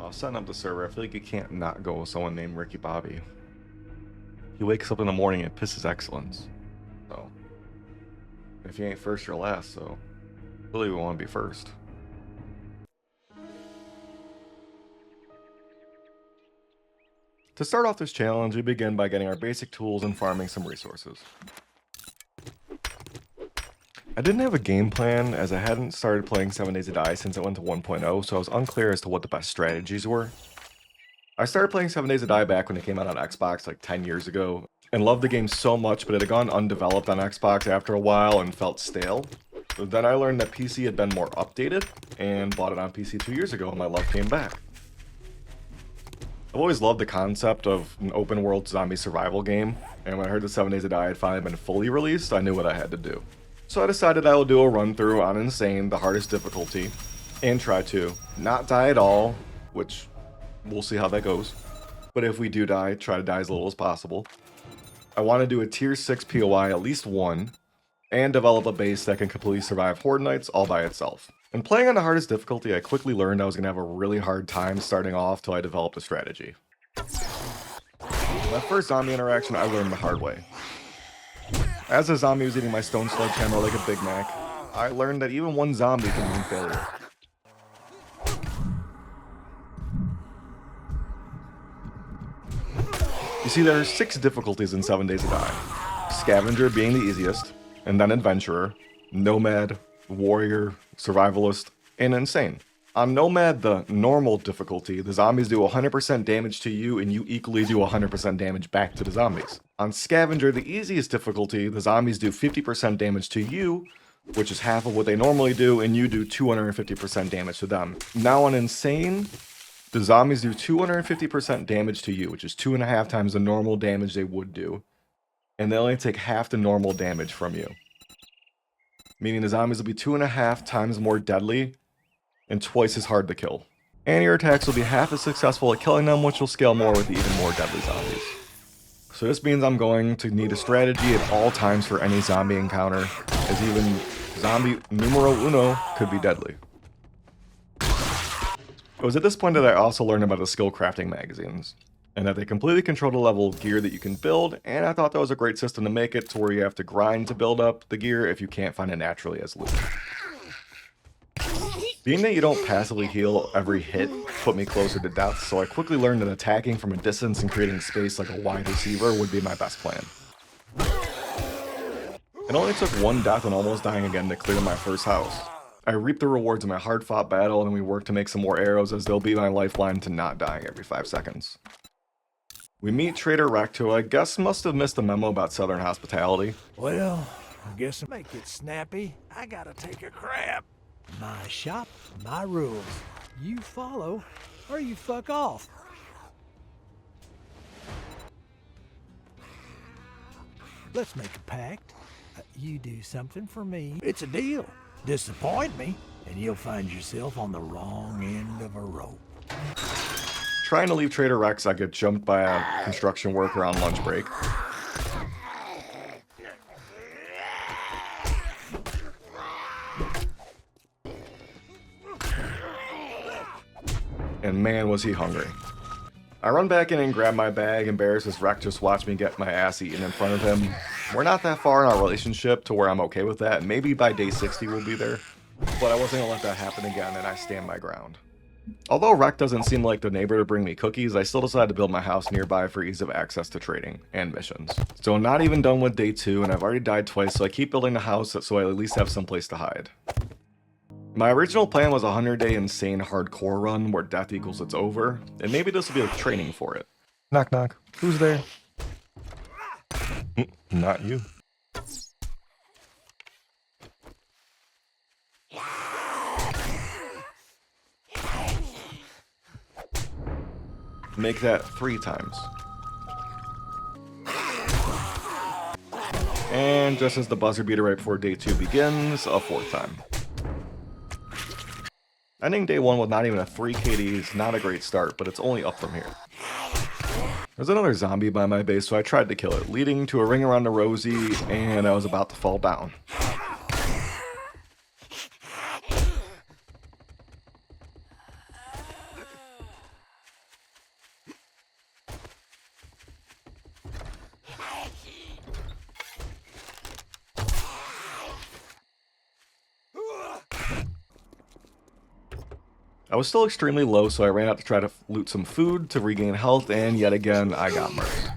was setting up the server. I feel like you can't not go with someone named Ricky Bobby. He wakes up in the morning and pisses excellence. So, if you ain't first, you're last, so really we want to be first. To start off this challenge, we begin by getting our basic tools and farming some resources. I didn't have a game plan as I hadn't started playing 7 Days to Die since it went to 1.0, so I was unclear as to what the best strategies were. I started playing 7 Days to Die back when it came out on Xbox like 10 years ago, and loved the game so much, but it had gone undeveloped on Xbox after a while and felt stale. So then I learned that PC had been more updated, and bought it on PC 2 years ago, and my love came back. I've always loved the concept of an open world zombie survival game, and when I heard that 7 Days to Die had finally been fully released, I knew what I had to do. So I decided I will do a run through on Insane, the hardest difficulty, and try to not die at all, which we'll see how that goes. But if we do die, try to die as little as possible. I want to do a tier 6 POI at least one, and develop a base that can completely survive horde nights all by itself. And playing on the hardest difficulty, I quickly learned I was going to have a really hard time starting off till I developed a strategy. My first zombie interaction I learned the hard way. As a zombie was eating my stone sledgehammer like a Big Mac, I learned that even one zombie can mean failure. You see, there are 6 difficulties in 7 Days to Die. Scavenger being the easiest, and then Adventurer, Nomad, Warrior, Survivalist, and Insane. On Nomad, the normal difficulty, the zombies do 100% damage to you and you equally do 100% damage back to the zombies. On Scavenger, the easiest difficulty, the zombies do 50% damage to you, which is half of what they normally do, and you do 250% damage to them. Now on Insane, the zombies do 250% damage to you, which is 2.5 times the normal damage they would do, and they only take half the normal damage from you. Meaning the zombies will be 2.5 times more deadly and twice as hard to kill. And your attacks will be half as successful at killing them, which will scale more with the even more deadly zombies. So this means I'm going to need a strategy at all times for any zombie encounter, as even zombie numero uno could be deadly. It was at this point that I also learned about the skill crafting magazines, and that they completely control the level of gear that you can build, and I thought that was a great system to make it to where you have to grind to build up the gear if you can't find it naturally as loot. Being that you don't passively heal every hit put me closer to death, so I quickly learned that attacking from a distance and creating space like a wide receiver would be my best plan. It only took one death and almost dying again to clear my first house. I reaped the rewards of my hard-fought battle, and we worked to make some more arrows as they'll be my lifeline to not dying every 5 seconds. We meet Trader Rex, who I guess must have missed the memo about Southern hospitality. Well, I guess to make it snappy, I gotta take a crap. My shop, my rules. You follow, or you fuck off. Let's make a pact. You do something for me. It's a deal. Disappoint me, and you'll find yourself on the wrong end of a rope. Trying to leave Trader Rex, I get jumped by a construction worker on lunch break. And man, was he hungry. I run back in and grab my bag, embarrassed as Rex just watched me get my ass eaten in front of him. We're not that far in our relationship to where I'm okay with that. Maybe by day 60 we'll be there. But I wasn't gonna let that happen again, and I stand my ground. Although Rex doesn't seem like the neighbor to bring me cookies, I still decided to build my house nearby for ease of access to trading and missions. So I'm not even done with day 2, and I've already died twice, so I keep building the house so I at least have some place to hide. My original plan was a 100-day insane hardcore run where death equals it's over, and maybe this will be like training for it. Knock knock. Who's there? Not you. Make that 3 times. And just as the buzzer beater right before day 2 begins, a 4th time. Ending day 1 with not even a 3 KD is not a great start, but it's only up from here. There's another zombie by my base, so I tried to kill it, leading to a ring around the rosy, and I was about to fall down. I was still extremely low, so I ran out to try to loot some food to regain health, and yet again, I got murdered.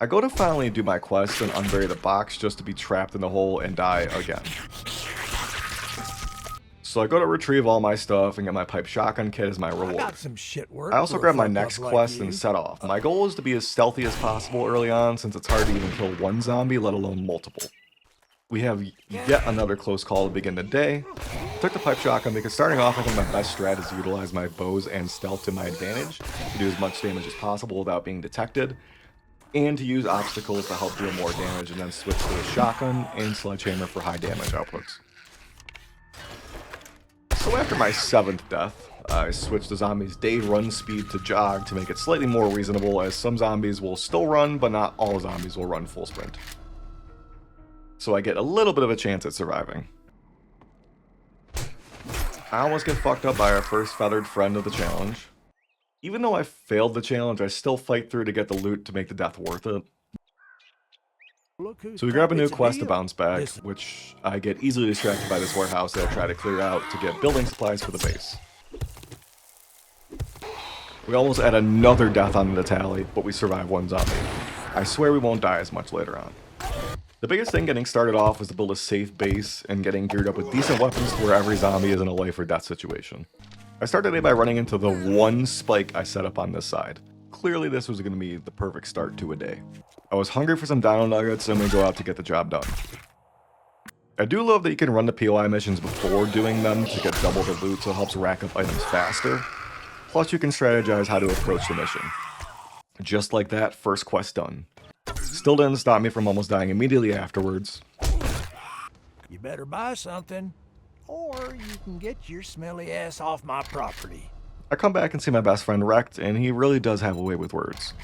I go to finally do my quest and unbury the box just to be trapped in the hole and die again. So I go to retrieve all my stuff and get my pipe shotgun kit as my I reward. got some shit work I also for a grab my fuck next up like quest you. and set off. My goal is to be as stealthy as possible early on since it's hard to even kill one zombie, let alone multiple. We have yet another close call to begin the day. Took the pipe shotgun because starting off I think my best strat is to utilize my bows and stealth to my advantage to do as much damage as possible without being detected, and to use obstacles to help deal more damage, and then switch to the shotgun and sledgehammer for high damage outputs. So after my 7th death, I switched the zombies' day run speed to jog to make it slightly more reasonable, as some zombies will still run, but not all zombies will run full sprint. So I get a little bit of a chance at surviving. I almost get fucked up by our first feathered friend of the challenge. Even though I failed the challenge, I still fight through to get the loot to make the death worth it. So we grab a new quest to bounce back, which I get easily distracted by this warehouse that I try to clear out to get building supplies for the base. We almost add another death onto the tally, but we survive one zombie. I swear we won't die as much later on. The biggest thing getting started off was to build a safe base and getting geared up with decent weapons to where every zombie is in a life or death situation. I started today by running into the one spike I set up on this side. Clearly this was going to be the perfect start to a day. I was hungry for some dino nuggets, so I'm going to go out to get the job done. I do love that you can run the POI missions before doing them to get double the loot, so it helps rack up items faster. Plus you can strategize how to approach the mission. Just like that, first quest done. Still didn't stop me from almost dying immediately afterwards. You better buy something, or you can get your smelly ass off my property. I come back and see my best friend wrecked, and he really does have a way with words.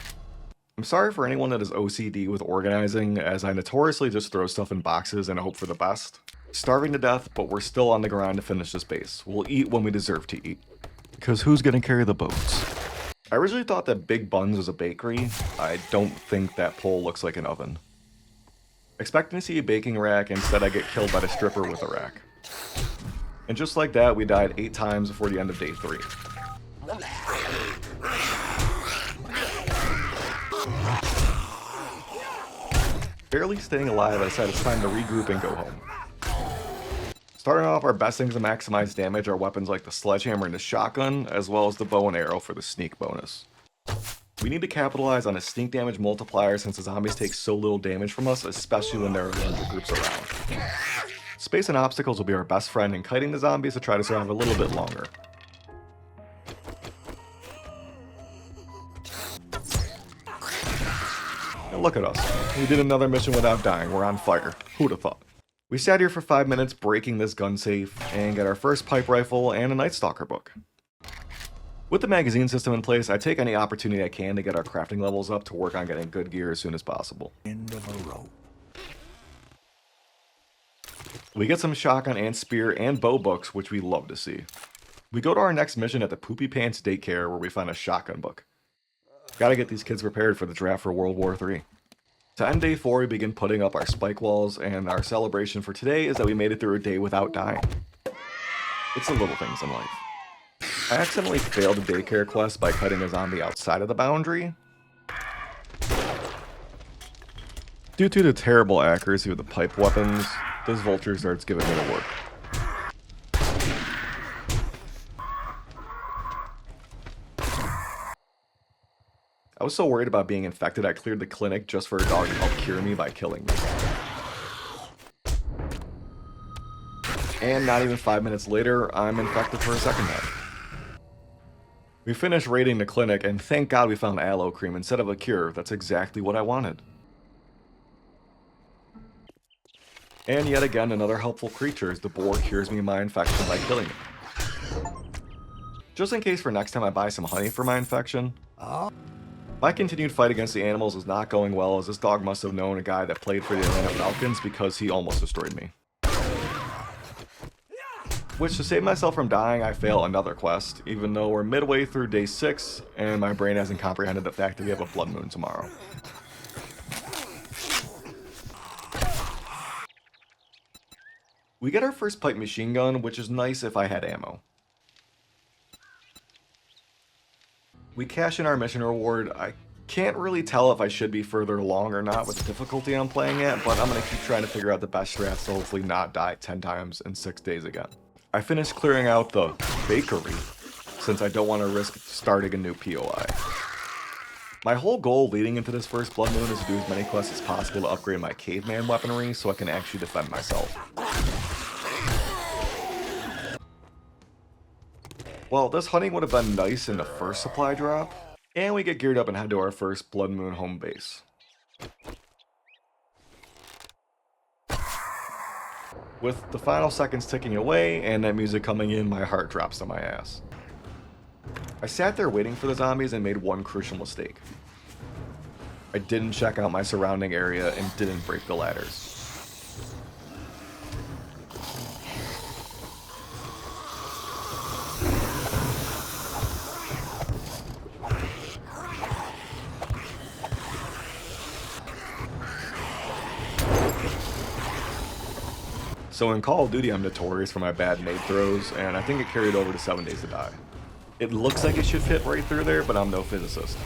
I'm sorry for anyone that is OCD with organizing, as I notoriously just throw stuff in boxes and hope for the best. Starving to death, but we're still on the grind to finish this base. We'll eat when we deserve to eat. Because who's gonna carry the boats? I originally thought that Big Buns was a bakery. I don't think that pole looks like an oven. Expecting to see a baking rack, instead I get killed by the stripper with a rack. And just like that, we died 8 times before the end of day 3. Barely staying alive, I decided it's time to regroup and go home. Starting off, our best things to maximize damage are weapons like the sledgehammer and the shotgun, as well as the bow and arrow for the sneak bonus. We need to capitalize on a sneak damage multiplier since the zombies take so little damage from us, especially when there are larger groups around. Space and obstacles will be our best friend in kiting the zombies to try to survive a little bit longer. And look at us. We did another mission without dying. We're on fire. Who'd have thought? We sat here for 5 minutes breaking this gun safe and get our first pipe rifle and a Night Stalker book. With the magazine system in place, I take any opportunity I can to get our crafting levels up to work on getting good gear as soon as possible. End of a rope. We get some shotgun and spear and bow books, which we love to see. We go to our next mission at the Poopy Pants Daycare where we find a shotgun book. Gotta get these kids prepared for the draft for World War III. To end day 4, we begin putting up our spike walls, and our celebration for today is that we made it through a day without dying. It's the little things in life. I accidentally failed the daycare quest by cutting a zombie outside of the boundary. Due to the terrible accuracy of the pipe weapons, this vulture starts giving me the work. I was so worried about being infected, I cleared the clinic just for a dog to help cure me by killing me. And not even 5 minutes later, I'm infected for a second time. We finished raiding the clinic, and thank God we found aloe cream instead of a cure. That's exactly what I wanted. And yet again, another helpful creature as the boar cures me of my infection by killing it. Just in case for next time I buy some honey for my infection. My continued fight against the animals was not going well, as this dog must have known a guy that played for the Atlanta Falcons because he almost destroyed me. Which, to save myself from dying, I fail another quest, even though we're midway through day 6, and my brain hasn't comprehended the fact that we have a blood moon tomorrow. We get our first pipe machine gun, which is nice if I had ammo. We cash in our mission reward. I can't really tell if I should be further along or not with the difficulty I'm playing at, but I'm going to keep trying to figure out the best strats to hopefully not die 10 times in 6 days again. I finished clearing out the bakery, since I don't want to risk starting a new POI. My whole goal leading into this first blood moon is to do as many quests as possible to upgrade my caveman weaponry so I can actually defend myself. Well, this hunting would have been nice in the first supply drop, and we get geared up and head to our first blood moon home base. With the final seconds ticking away and that music coming in, my heart drops to my ass. I sat there waiting for the zombies and made one crucial mistake. I didn't check out my surrounding area and didn't break the ladders. So in Call of Duty, I'm notorious for my bad nade throws, and I think it carried over to 7 Days to Die. It looks like it should fit right through there, but I'm no physicist.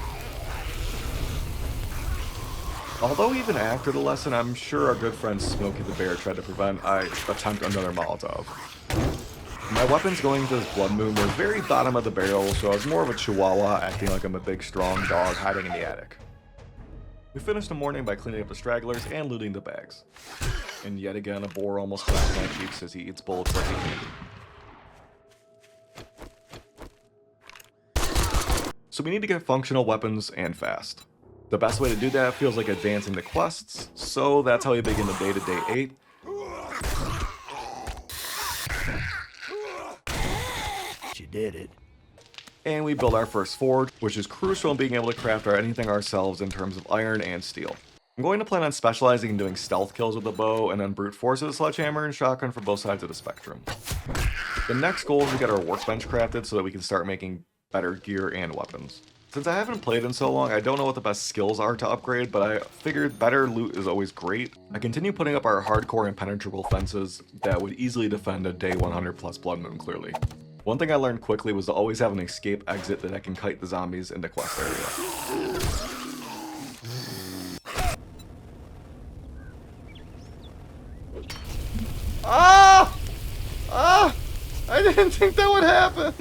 Although even after the lesson, I'm sure our good friend Smokey the Bear tried to prevent I attempt another Molotov. My weapons going into this blood moon were very bottom of the barrel, so I was more of a chihuahua acting like I'm a big strong dog hiding in the attic. We finished the morning by cleaning up the stragglers and looting the bags. And yet again, a boar almost cracks my cheeks as he eats bullets like a candy. So we need to get functional weapons and fast. The best way to do that feels like advancing the quests, so that's how we begin the day to day 8. You did it. And we build our first forge, which is crucial in being able to craft anything ourselves in terms of iron and steel. I'm going to plan on specializing in doing stealth kills with the bow and then brute force with the sledgehammer and shotgun for both sides of the spectrum. The next goal is to get our workbench crafted so that we can start making better gear and weapons. Since I haven't played in so long, I don't know what the best skills are to upgrade, but I figured better loot is always great. I continue putting up our hardcore impenetrable fences that would easily defend a day 100 plus blood moon clearly. One thing I learned quickly was to always have an escape exit that I can kite the zombies into quest area. Ah! Ah! I didn't think that would happen!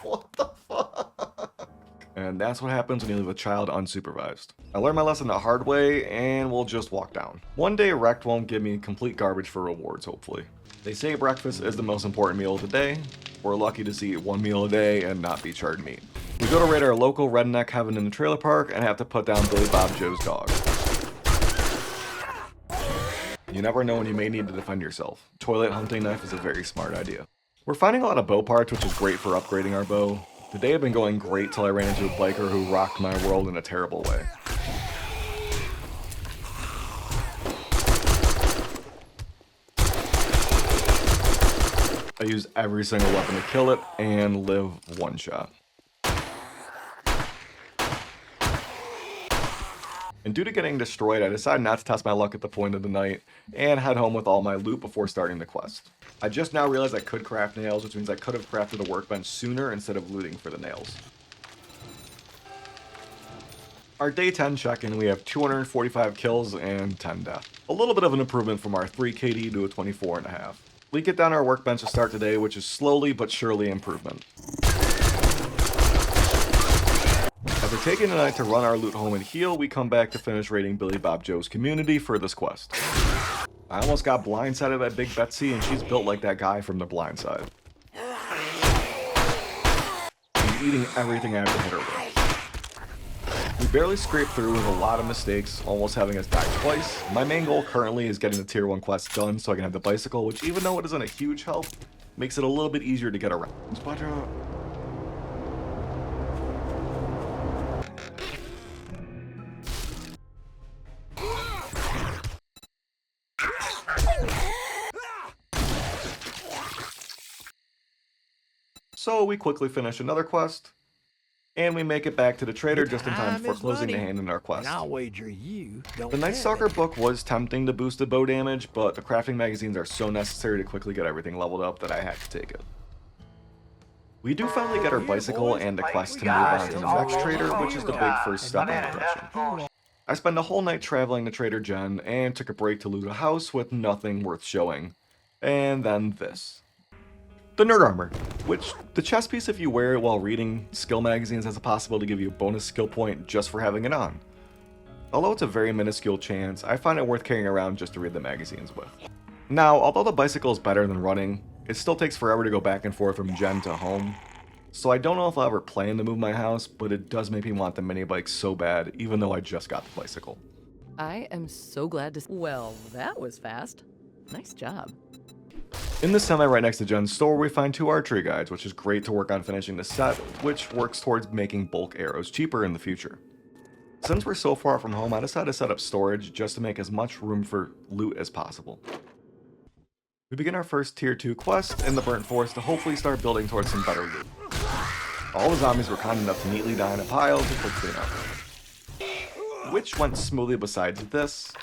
What the fuck? And that's what happens when you leave a child unsupervised. I learned my lesson the hard way, and we'll just walk down. One day Wrecked won't give me complete garbage for rewards, hopefully. They say breakfast is the most important meal of the day. We're lucky to see one meal a day and not be charred meat. We go to raid our local redneck heaven in the trailer park and have to put down Billy Bob Joe's dog. You never know when you may need to defend yourself. Toilet hunting knife is a very smart idea. We're finding a lot of bow parts, which is great for upgrading our bow. The day had been going great till I ran into a biker who rocked my world in a terrible way. I used every single weapon to kill it and live one shot. And due to getting destroyed, I decided not to test my luck at the point of the night and head home with all my loot before starting the quest. I just now realized I could craft nails, which means I could have crafted the workbench sooner instead of looting for the nails. Our day 10 check-in, we have 245 kills and 10 deaths. A little bit of an improvement from our 3 KD to a 24.5. We get down our workbench to start today, which is slowly but surely improvement. After taking the night to run our loot home and heal, we come back to finish raiding Billy Bob Joe's community for this quest. I almost got blindsided by Big Betsy, and she's built like that guy from The Blind Side. She's eating everything I have to hit her with. We barely scraped through with a lot of mistakes, almost having us die twice. My main goal currently is getting the tier 1 quest done so I can have the bicycle, which even though it isn't a huge help, makes it a little bit easier to get around. So we quickly finish another quest, and we make it back to the trader just in time Time before is closing the money, hand in our and quest. I'll wager you don't The Night have Stalker any. book was tempting to boost the bow damage, but the crafting magazines are so necessary to quickly get everything leveled up that I had to take it. We do finally get our Here, bicycle boys, and a quest we to move got on to the ourselves next a trader, little which is the big hero. first And step in now progression. I spent a whole night traveling to Trader Jen and took a break to loot a house with nothing worth showing. And then this. The Nerd Armor, which the chest piece if you wear it while reading skill magazines has a possibility to give you a bonus skill point just for having it on. Although it's a very minuscule chance, I find it worth carrying around just to read the magazines with. Now, although the bicycle is better than running, it still takes forever to go back and forth from Jen to home. So I don't know if I'll ever plan to move my house, but it does make me want the mini bike so bad, even though I just got the bicycle. I am so glad to. Well, that was fast. Nice job. In the semi right next to Jen's store, we find 2 archery guides, which is great to work on finishing the set, which works towards making bulk arrows cheaper in the future. Since we're so far from home, I decided to set up storage just to make as much room for loot as possible. We begin our first tier 2 quest in the Burnt Forest to hopefully start building towards some better loot. All the zombies were kind enough to neatly die in a pile to quick clean up. Which went smoothly besides this.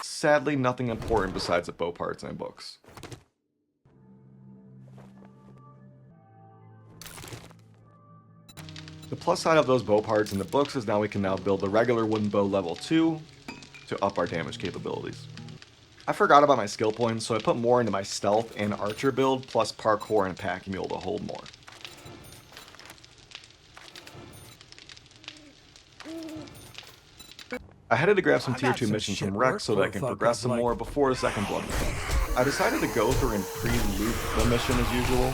Sadly, nothing important besides the bow parts and books. The plus side of those bow parts and the books is now we can now build the regular wooden bow level 2 to up our damage capabilities. I forgot about my skill points, so I put more into my stealth and archer build, plus parkour and pack mule to hold more. I headed to grab some I tier got 2 some missions shit from work Rex so for that I a can fuck progress up some like- more before the second blood moon. I decided to go through and pre-loot the mission as usual,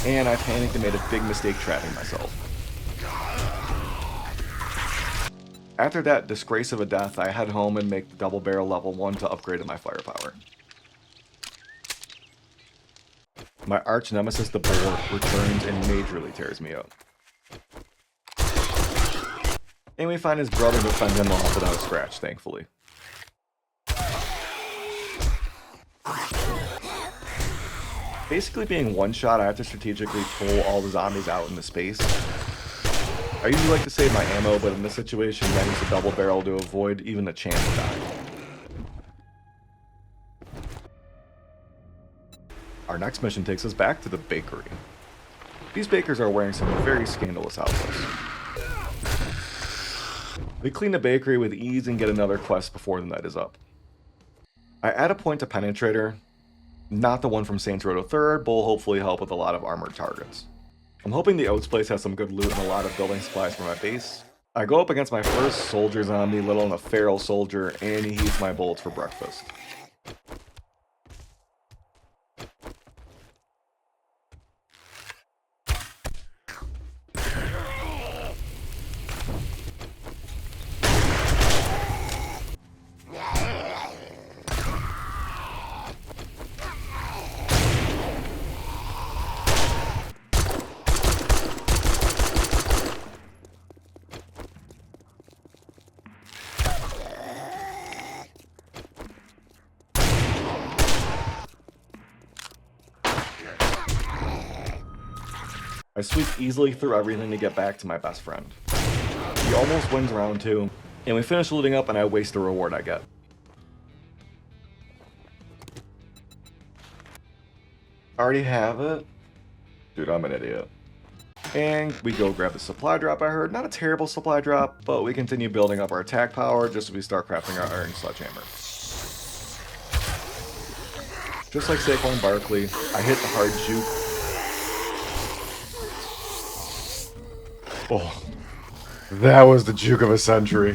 and I panicked and made a big mistake trapping myself. After that disgrace of a death, I head home and make the double barrel level 1 to upgrade my firepower. My arch nemesis the boar returns and majorly tears me up. And we find his brother to fend him off without a scratch, thankfully. Basically being one shot, I have to strategically pull all the zombies out into space. I usually like to save my ammo, but in this situation, I use a double barrel to avoid even the chance of dying. Our next mission takes us back to the bakery. These bakers are wearing some very scandalous outfits. We clean the bakery with ease and get another quest before the night is up. I add a point to Penetrator, not the one from Saints Row 3rd, but will hopefully help with a lot of armored targets. I'm hoping the Oats place has some good loot and a lot of building supplies for my base. I go up against my first soldier zombie, let alone a feral soldier, and he eats my bullets for breakfast. I sweep easily through everything to get back to my best friend. He almost wins round 2, and we finish looting up and I waste the reward I get. Already have it? Dude, I'm an idiot. And we go grab the supply drop I heard. Not a terrible supply drop, but we continue building up our attack power just as we start crafting our iron sledgehammer. Just like Saquon Barkley, I hit the hard juke. Oh, that was the juke of a century.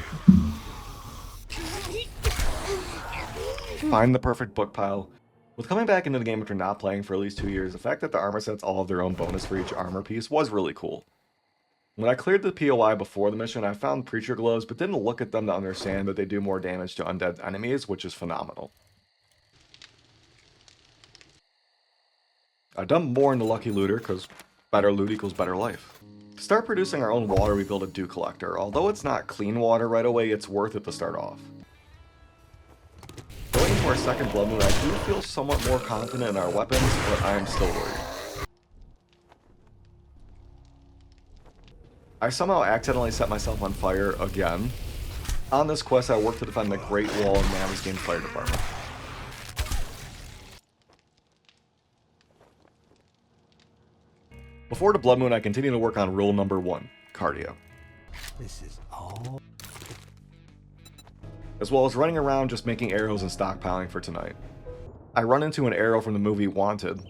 Find the perfect book pile. With coming back into the game after not playing for at least 2 years, the fact that the armor sets all have their own bonus for each armor piece was really cool. When I cleared the POI before the mission, I found Preacher Gloves, but didn't look at them to understand that they do more damage to undead enemies, which is phenomenal. I dump more into Lucky Looter because better loot equals better life. To start producing our own water, we build a dew collector. Although it's not clean water right away, it's worth it to start off. Going into our second Blood Moon, I do feel somewhat more confident in our weapons, but I am still worried. I somehow accidentally set myself on fire again. On this quest, I work to defend the Great Wall and Navisgane Fire Department. Before the Blood Moon, I continue to work on rule number 1, cardio. This is all. As well as running around just making arrows and stockpiling for tonight. I run into an arrow from the movie Wanted.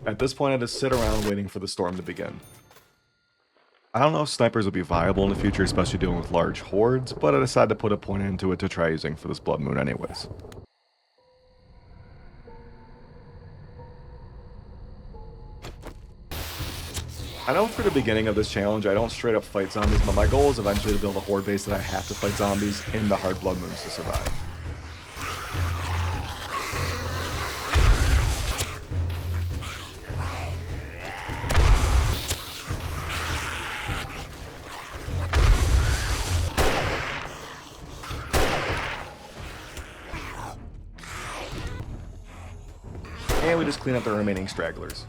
At this point, I just sit around waiting for the storm to begin. I don't know if snipers would be viable in the future, especially dealing with large hordes, but I decided to put a point into it to try using for this Blood Moon anyways. I know for the beginning of this challenge, I don't straight up fight zombies, but my goal is eventually to build a horde base that I have to fight zombies in the hard Blood Moons to survive. And we just clean up the remaining stragglers.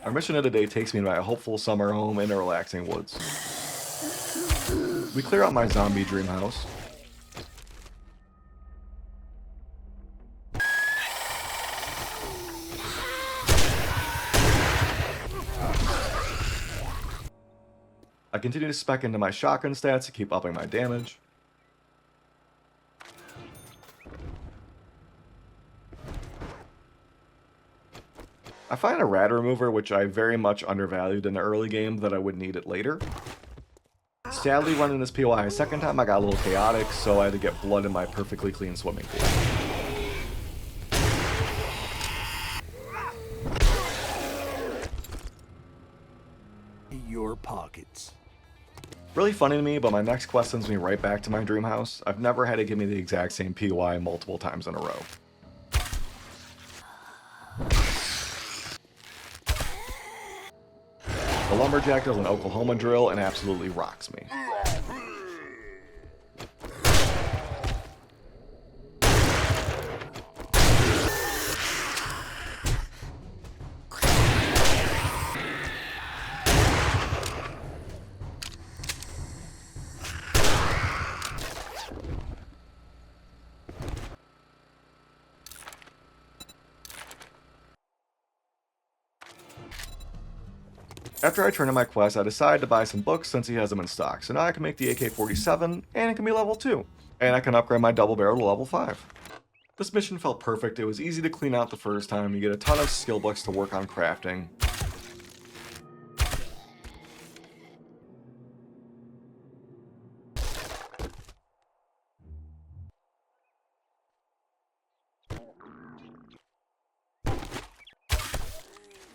Our mission of the day takes me to my hopeful summer home in the relaxing woods. We clear out my zombie dream house. I continue to spec into my shotgun stats to keep upping my damage. I find a rad remover, which I very much undervalued in the early game, that I would need it later. Sadly, running this POI a second time, I got a little chaotic, so I had to get blood in my perfectly clean swimming pool. Your pockets. Really funny to me, but my next quest sends me right back to my dream house. I've never had it give me the exact same POI multiple times in a row. The Lumberjack does an Oklahoma drill and absolutely rocks me. After I turn in my quest, I decide to buy some books since he has them in stock, so now I can make the AK-47, and it can be level 2. And I can upgrade my double barrel to level 5. This mission felt perfect, it was easy to clean out the first time, you get a ton of skill books to work on crafting.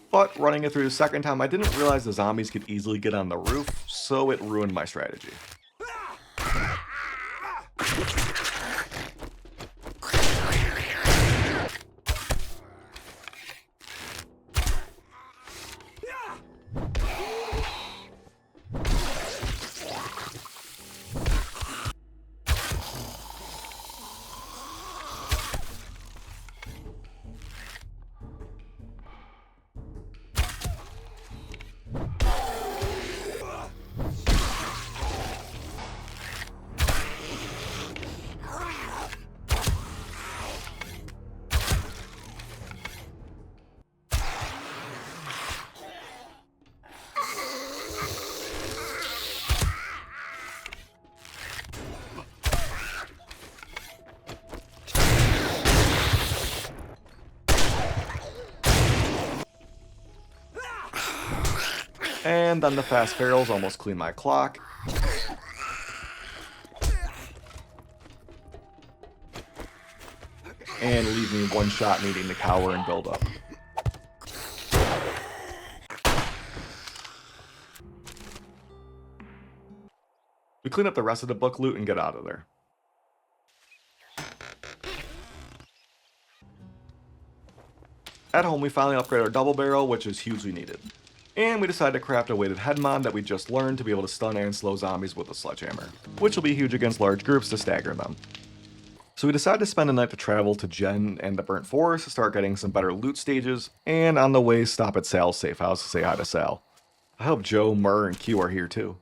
But running it through the second time, I didn't realize the zombies could easily get on the roof, so it ruined my strategy. And then the fast barrels almost clean my clock. And leave me one shot needing to cower and build up. We clean up the rest of the book loot and get out of there. At home, we finally upgrade our double barrel, which is hugely needed. And we decide to craft a weighted head mod that we just learned to be able to stun and slow zombies with a sledgehammer, which will be huge against large groups to stagger them. So we decide to spend a night to travel to Jen and the Burnt Forest to start getting some better loot stages, and on the way stop at Sal's safe house to say hi to Sal. I hope Joe, Murr, and Q are here too.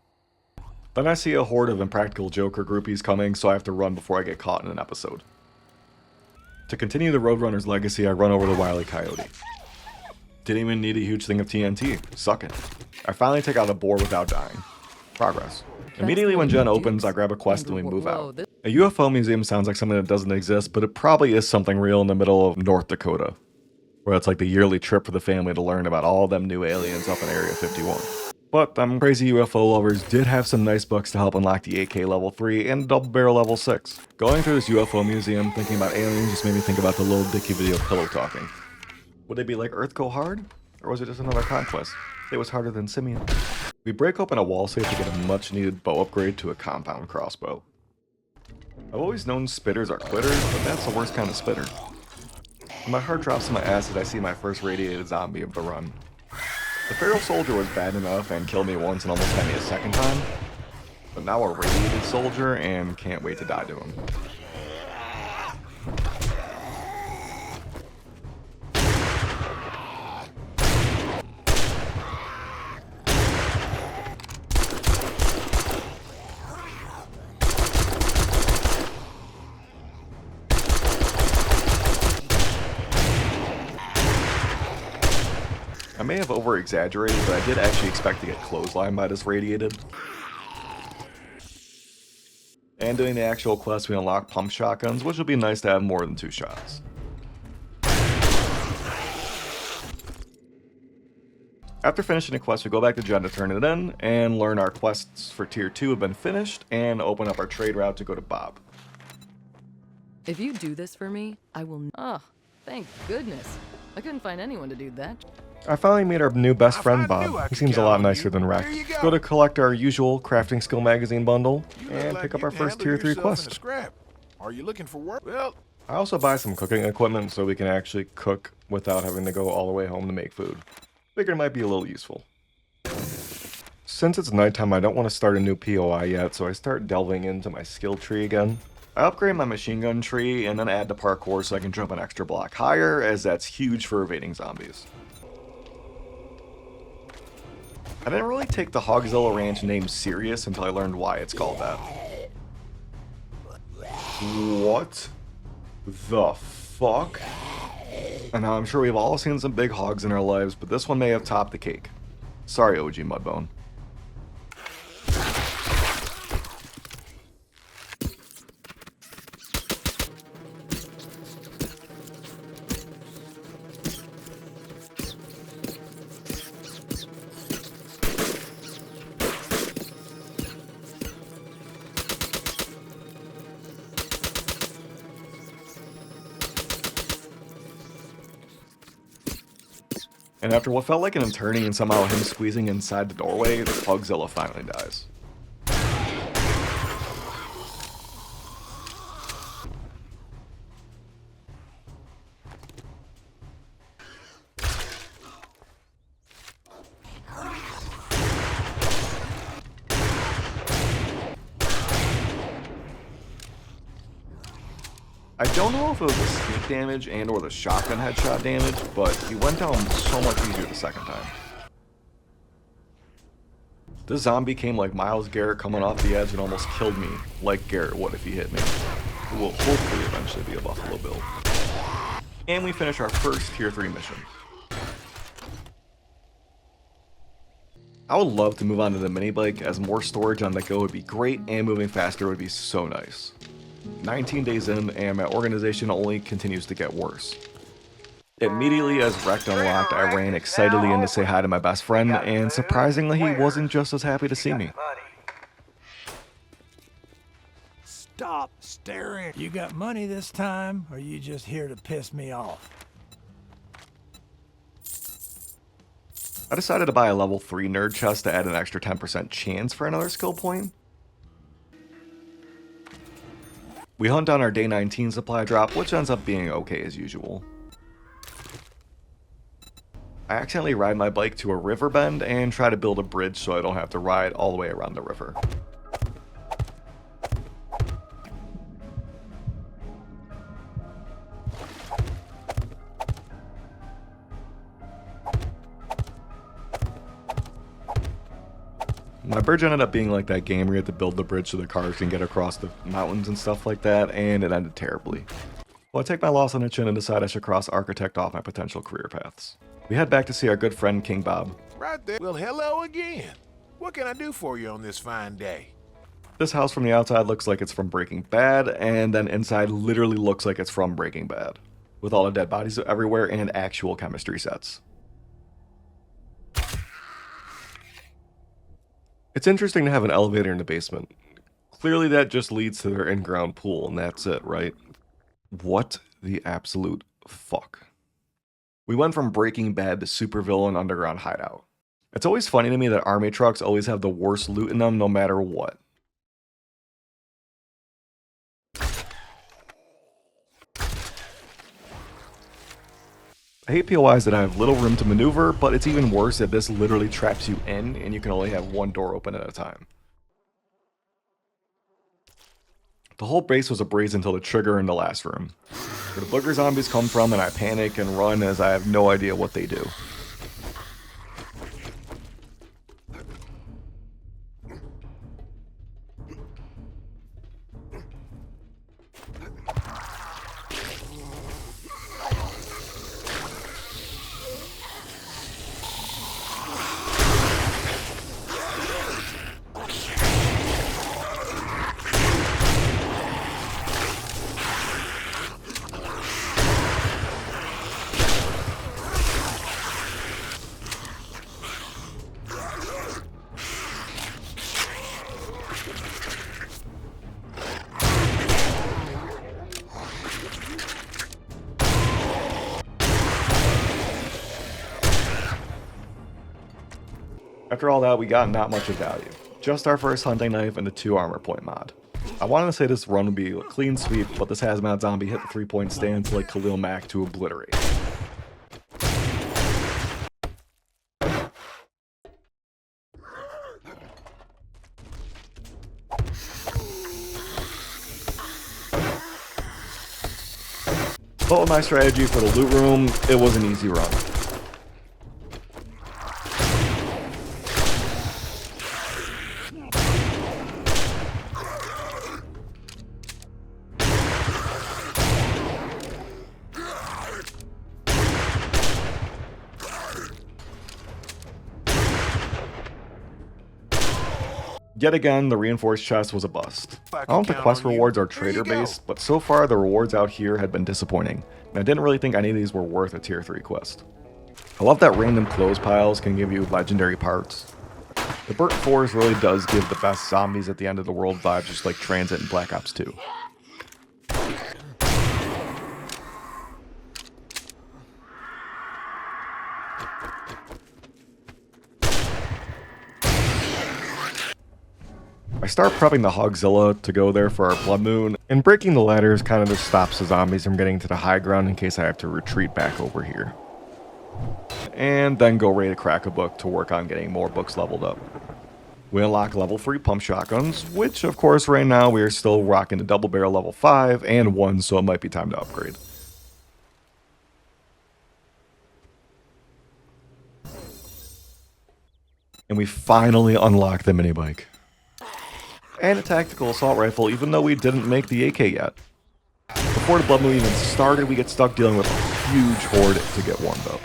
Then I see a horde of Impractical Joker groupies coming, so I have to run before I get caught in an episode. To continue the Roadrunner's legacy, I run over to Wile E. Coyote. Didn't even need a huge thing of TNT. Suck it. I finally take out a boar without dying. Progress. Immediately when Jen opens, I grab a quest and we move out. A UFO museum sounds like something that doesn't exist, but it probably is something real in the middle of North Dakota, where it's like the yearly trip for the family to learn about all them new aliens up in Area 51. But them crazy UFO lovers did have some nice books to help unlock the AK level 3 and double barrel level 6. Going through this UFO museum thinking about aliens just made me think about the Little Dicky video Pillow Talking. Would they be like Earth Go Hard? Or was it just another conquest? It was harder than Simeon. We break open a wall safe to get a much needed bow upgrade to a compound crossbow. I've always known spitters are quitters, but that's the worst kind of spitter. When my heart drops to my ass as I see my first radiated zombie of the run. The feral soldier was bad enough and killed me once and almost had me a second time, but now a radiated soldier and can't wait to die to him. I may have over-exaggerated, but I did actually expect to get clotheslined by this radiated. And doing the actual quest, we unlock pump shotguns, which will be nice to have more than 2 shots. After finishing the quest, we go back to Jen to turn it in, and learn our quests for Tier 2 have been finished, and open up our trade route to go to Bob. If you do this for me, I will. Oh, thank goodness. I couldn't find anyone to do that. I finally meet our new best friend, Bob. He seems a lot nicer than Rex. Go to collect our usual crafting skill magazine bundle, and pick up our first Tier 3 quest. Are you looking for work? Well, I also buy some cooking equipment so we can actually cook without having to go all the way home to make food. Figured it might be a little useful. Since it's nighttime, I don't want to start a new POI yet, so I start delving into my skill tree again. I upgrade my machine gun tree and then add the parkour so I can jump an extra block higher, as that's huge for evading zombies. I didn't really take the Hogzilla Ranch name serious until I learned why it's called that. What the fuck? And now I'm sure we've all seen some big hogs in our lives, but this one may have topped the cake. Sorry, OG Mudbone. And after what felt like an eternity and somehow him squeezing inside the doorway, Hogzilla finally dies. I don't know if it was the sneak damage and or the shotgun headshot damage, but he went down so much easier the second time. This zombie came like Myles Garrett coming off the edge and almost killed me, like Garrett would if he hit me. It will hopefully eventually be a Buffalo Bill. And we finish our first Tier 3 mission. I would love to move on to the mini bike, as more storage on the go would be great and moving faster would be so nice. 19 days in, and my organization only continues to get worse. Immediately as Wrecked unlocked, I ran excitedly in to say hi to my best friend, and surprisingly he wasn't just as happy to see me. Stop staring. You got money this time, or you just here to piss me off? I decided to buy a level 3 nerd chest to add an extra 10% chance for another skill point. We hunt down our day 19 supply drop, which ends up being okay as usual. I accidentally ride my bike to a river bend and try to build a bridge so I don't have to ride all the way around the river. My bridge ended up being like that game where you have to build the bridge so the cars can get across the mountains and stuff like that, and it ended terribly. Well, I take my loss on the chin and decide I should cross architect off my potential career paths. We head back to see our good friend King Bob. Right there. Well, hello again. What can I do for you on this fine day? This house from the outside looks like it's from Breaking Bad, and then inside literally looks like it's from Breaking Bad, with all the dead bodies everywhere and actual chemistry sets. It's interesting to have an elevator in the basement. Clearly that just leads to their in-ground pool, and that's it, right? What the absolute fuck? We went from Breaking Bad to supervillain underground hideout. It's always funny to me that army trucks always have the worst loot in them no matter what. I hate POIs that have little room to maneuver, but it's even worse that this literally traps you in and you can only have one door open at a time. The whole base was abrazed until the trigger in the last room, where the booger zombies come from, and I panic and run as I have no idea what they do. After all that, we got not much of value. Just our first hunting knife and the 2 armor point mod. I wanted to say this run would be a clean sweep, but this hazmat zombie hit the 3-point stance like Khalil Mack to obliterate. But with my strategy for the loot room, it was an easy run. Yet again, the reinforced chest was a bust. I don't think quest rewards are trader based, but so far the rewards out here had been disappointing, and I didn't really think any of these were worth a tier 3 quest. I love that random clothes piles can give you legendary parts. The burnt forest really does give the best zombies at the end of the world vibe, just like Transit and Black Ops 2. I start prepping the Hogzilla to go there for our Blood Moon, and breaking the ladders kind of just stops the zombies from getting to the high ground in case I have to retreat back over here. And then go ready to crack a book to work on getting more books leveled up. We unlock level 3 pump shotguns, which of course right now we are still rocking the double barrel level 5 and 1, so it might be time to upgrade. And we finally unlock the mini bike. And a tactical assault rifle, even though we didn't make the AK yet. Before the Blood Moon even started, we get stuck dealing with a huge horde to get warmed up.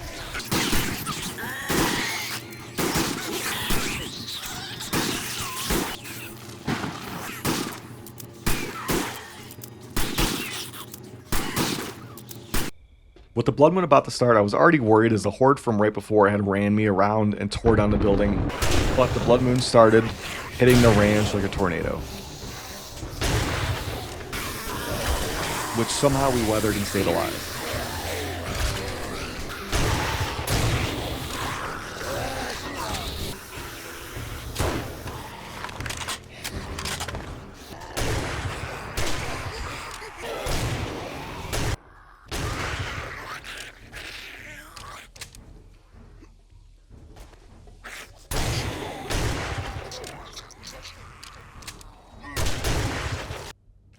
With the Blood Moon about to start, I was already worried as the horde from right before had ran me around and tore down the building, but the Blood Moon started, hitting the ranch like a tornado, which somehow we weathered and stayed alive.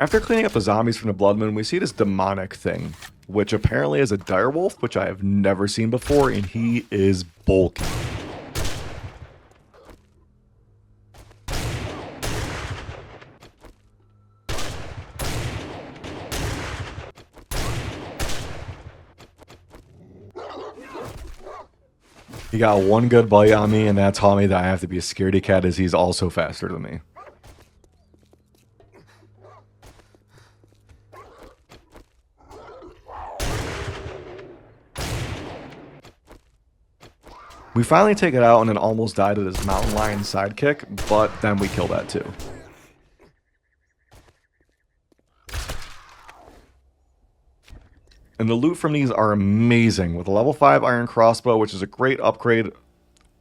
After cleaning up the zombies from the Blood Moon, we see this demonic thing, which apparently is a direwolf, which I have never seen before, and he is bulky. He got one good bite on me, and that taught me that I have to be a scaredy cat, as he's also faster than me. We finally take it out and then almost died to this mountain lion sidekick, but then we kill that too. And the loot from these are amazing, with a level 5 iron crossbow, which is a great upgrade.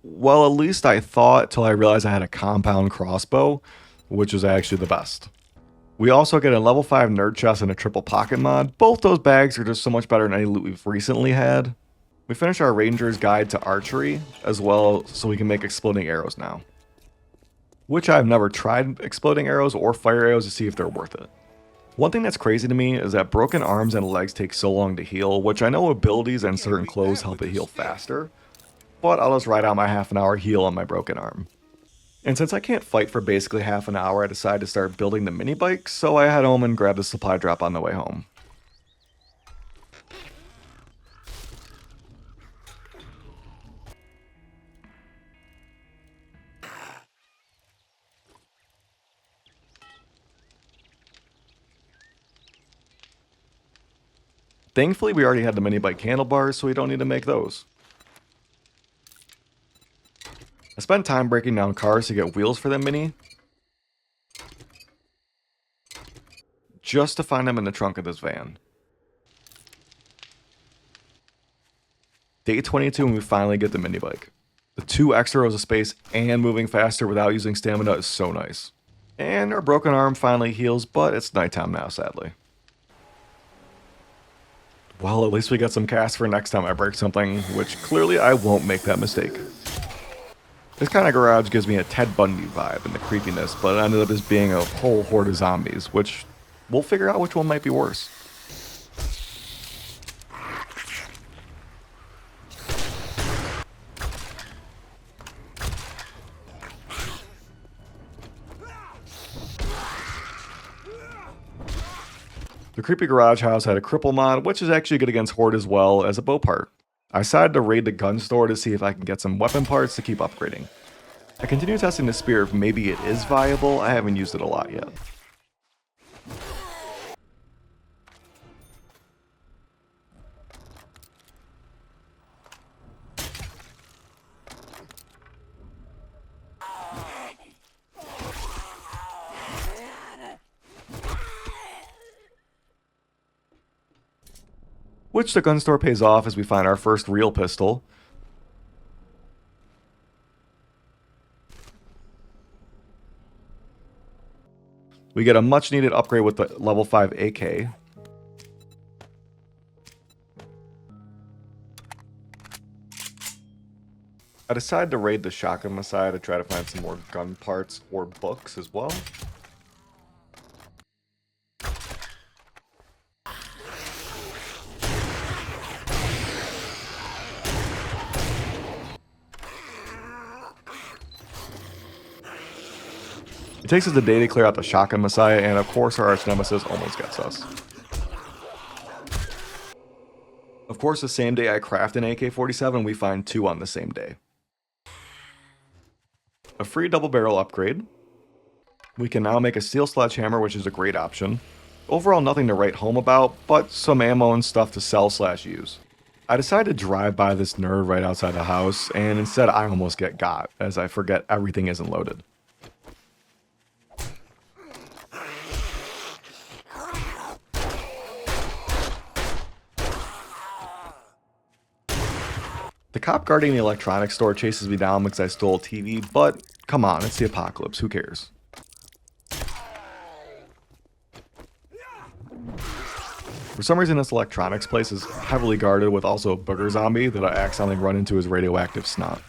Well, at least I thought, till I realized I had a compound crossbow, which is actually the best. We also get a level 5 nerd chest and a triple pocket mod. Both those bags are just so much better than any loot we've recently had. We finish our Ranger's Guide to Archery as well, so we can make exploding arrows now. Which I've never tried exploding arrows or fire arrows to see if they're worth it. One thing that's crazy to me is that broken arms and legs take so long to heal, which I know abilities and certain clothes help it heal faster, but I'll just ride out my half an hour heal on my broken arm. And since I can't fight for basically half an hour, I decided to start building the mini bike, so I head home and grab the supply drop on the way home. Thankfully, we already had the mini bike handlebars, so we don't need to make those. I spent time breaking down cars to get wheels for the mini, just to find them in the trunk of this van. Day 22 and we finally get the mini bike. The 2 extra rows of space and moving faster without using stamina is so nice. And our broken arm finally heals, but it's nighttime now, sadly. Well, at least we got some casts for next time I break something, which clearly I won't make that mistake. This kind of garage gives me a Ted Bundy vibe and the creepiness, but it ended up as being a whole horde of zombies, which we'll figure out which one might be worse. The creepy garage house had a cripple mod, which is actually good against horde as well as a bow part. I decided to raid the gun store to see if I can get some weapon parts to keep upgrading. I continue testing the spear if maybe it is viable. I haven't used it a lot yet. Which the gun store pays off as we find our first real pistol. We get a much needed upgrade with the level 5 AK. I decided to raid the shotgun Messiah to try to find some more gun parts or books as well. It takes us a day to clear out the shotgun Messiah, and of course our arch nemesis almost gets us. Of course, the same day I craft an AK-47, we find 2 on the same day. A free double barrel upgrade. We can now make a steel sledgehammer, which is a great option. Overall, nothing to write home about, but some ammo and stuff to sell/use. I decided to drive by this nerd right outside the house, and instead I almost get got, as I forget everything isn't loaded. The cop guarding the electronics store chases me down because I stole a TV, but come on, it's the apocalypse, who cares? For some reason this electronics place is heavily guarded with also a booger zombie that I accidentally run into his radioactive snot.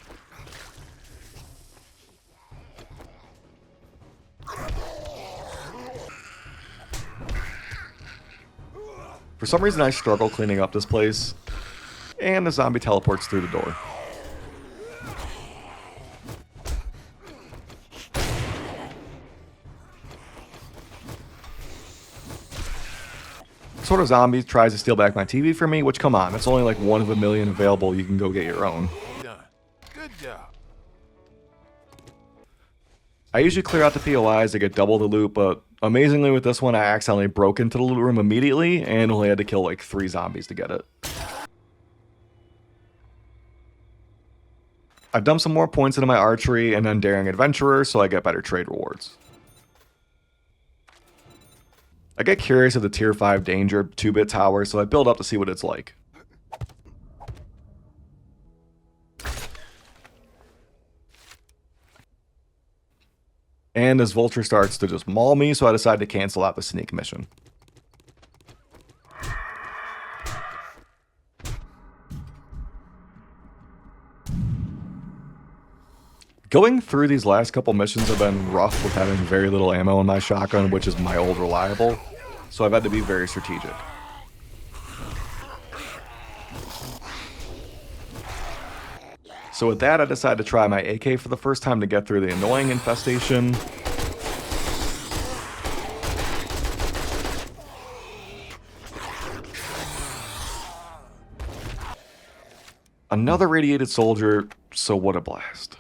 For some reason I struggle cleaning up this place, and the zombie teleports through the door. Sort of zombie tries to steal back my TV from me, which, come on, it's only like 1 of a million available. You can go get your own. Done. Good job. I usually clear out the POIs to get double the loot, but amazingly with this one, I accidentally broke into the loot room immediately and only had to kill like 3 zombies to get it. I've dumped some more points into my archery and then daring adventurer so I get better trade rewards. I get curious of the tier 5 danger 2-bit tower, so I build up to see what it's like. And this vulture starts to just maul me, so I decide to cancel out the sneak mission. Going through these last couple missions have been rough with having very little ammo in my shotgun, which is my old reliable, so I've had to be very strategic. So with that, I decided to try my AK for the first time to get through the annoying infestation. Another radiated soldier, so what a blast.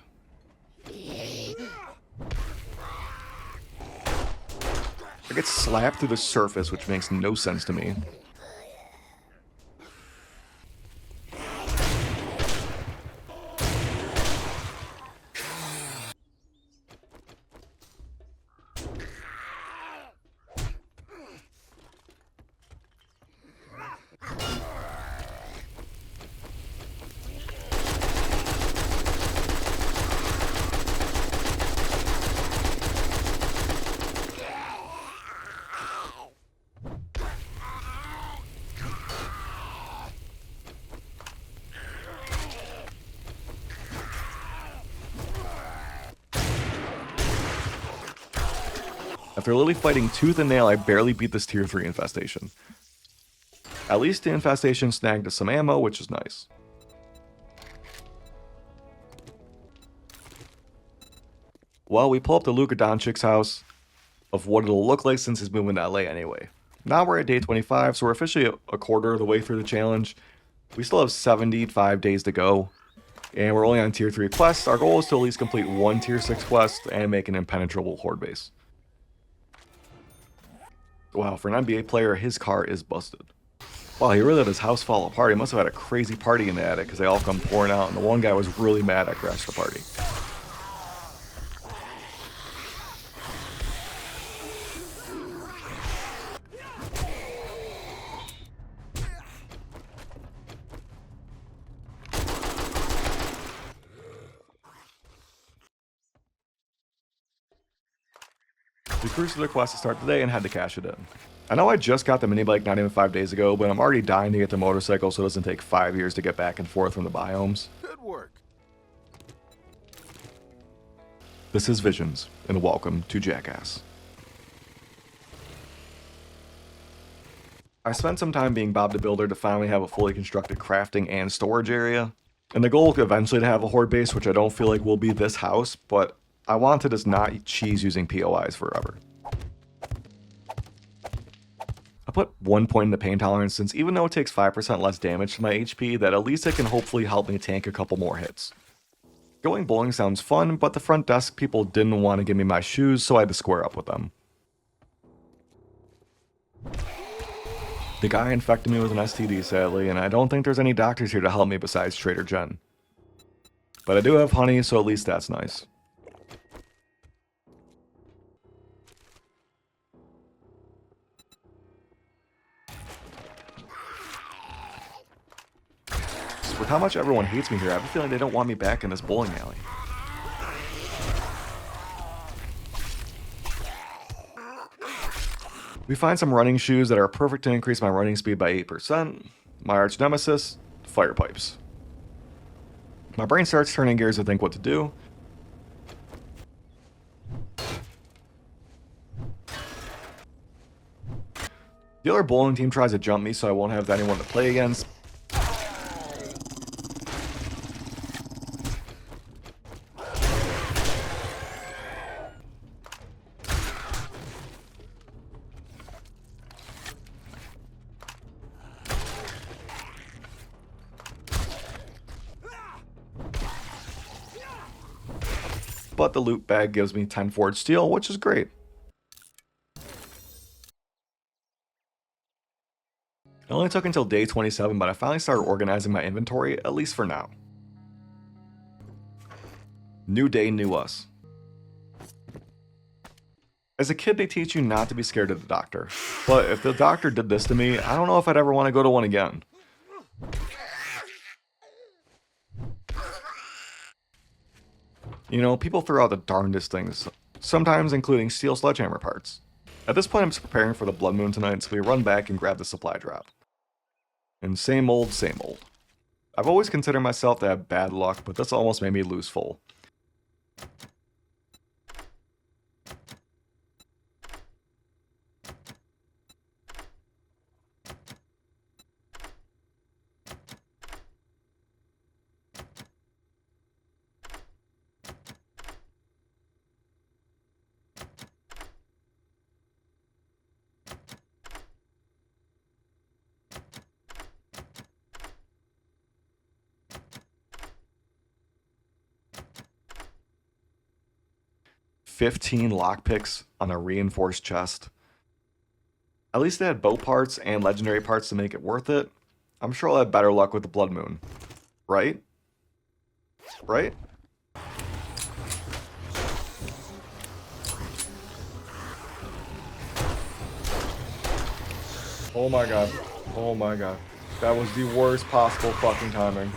I get slapped through the surface, which makes no sense to me. After literally fighting tooth and nail, I barely beat this tier 3 infestation. At least the infestation snagged us some ammo, which is nice. Well, we pull up to Luka Doncic's house of what it'll look like since he's moving to LA anyway. Now we're at day 25, so we're officially a quarter of the way through the challenge. We still have 75 days to go, and we're only on tier 3 quests. Our goal is to at least complete 1 tier 6 quest and make an impenetrable horde base. Wow, for an NBA player, his car is busted. Wow, he really let his house fall apart. He must have had a crazy party in the attic because they all come pouring out, and the one guy was really mad I crashed the party. We cruised to the quest to start today and had to cash it in. I know I just got the mini bike not even 5 days ago, but I'm already dying to get the motorcycle so it doesn't take 5 years to get back and forth from the biomes. Good work. This is Vizionz, and welcome to Jackass. I spent some time being Bob the Builder to finally have a fully constructed crafting and storage area, and the goal is eventually to have a horde base, which I don't feel like will be this house, but I want to just not eat cheese using POIs forever. I put 1 point in the pain tolerance since even though it takes 5% less damage to my HP, that at least it can hopefully help me tank a couple more hits. Going bowling sounds fun, but the front desk people didn't want to give me my shoes, so I had to square up with them. The guy infected me with an STD sadly, and I don't think there's any doctors here to help me besides Trader Jen. But I do have honey, so at least that's nice. With how much everyone hates me here, I have a feeling they don't want me back in this bowling alley. We find some running shoes that are perfect to increase my running speed by 8%. My arch nemesis, fire pipes. My brain starts turning gears to think what to do. The other bowling team tries to jump me so I won't have anyone to play against. But the loot bag gives me 10 forged steel, which is great. It only took until day 27, but I finally started organizing my inventory, at least for now. New day, new us. As a kid, they teach you not to be scared of the doctor. But if the doctor did this to me, I don't know if I'd ever want to go to one again. You know, people throw out the darndest things, sometimes including steel sledgehammer parts. At this point, I'm just preparing for the blood moon tonight, so we run back and grab the supply drop. And same old, same old. I've always considered myself to have bad luck, but this almost made me lose full. "15 lockpicks on a reinforced chest. At least they had bow parts and legendary parts to make it worth it. I'm sure I'll have better luck with the blood moon. Right? Right? Oh my god. Oh my god. That was the worst possible fucking timing.